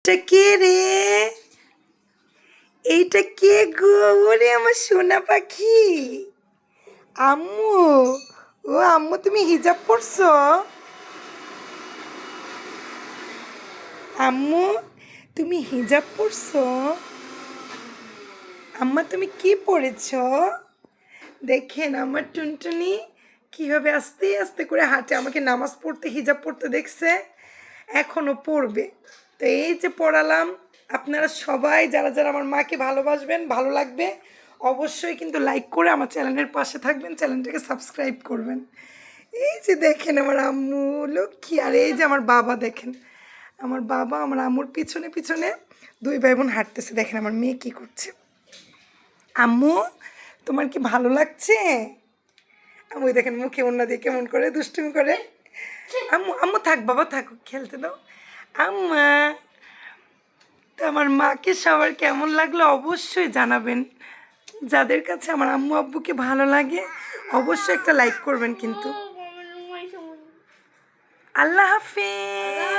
এটা কে রে? এইটা কে গো? ওরে আমার সোনা পাখি আম্মু। ও আম্মু, তুমি হিজাব পরছো? আম্মু, তুমি হিজাব পরছো? আম্মা, তুমি কি পরেছো? দেখেন আমার টুনটুনি কিভাবে আস্তে আস্তে করে হাঁটে। আমাকে নামাজ পড়তে, হিজাব পড়তে দেখছে, এখনো পড়বে। তো এই যে পড়ালাম, আপনারা সবাই যারা যারা আমার মাকে ভালোবাসবেন, ভালো লাগবে, অবশ্যই কিন্তু লাইক করে আমার চ্যানেলের পাশে থাকবেন, চ্যানেলটাকে সাবস্ক্রাইব করবেন। এই যে দেখেন আমার আম্মু লক্ষ্মী, আর এই যে আমার বাবা দেখেন, আমার বাবা আমার আম্মুর পিছনে পিছনে দুই ভাই বোন হাঁটতেছে। দেখেন আমার মেয়ে কি করছে। আম্মু, তোমার কি ভালো লাগছে? আম্মু দেখেন মুখে ওন্না দিয়ে কেমন করে দুষ্টুমি করে। আম্মু আম্মু থাক বাবা, থাক, খেলতে দাও। আম্মা, তো আমার মাকে সবার কেমন লাগলো অবশ্যই জানাবেন। যাদের কাছে আমার আম্মু আব্বুকে ভালো লাগে অবশ্যই একটা লাইক করবেন কিন্তু। আল্লাহ হাফিজ।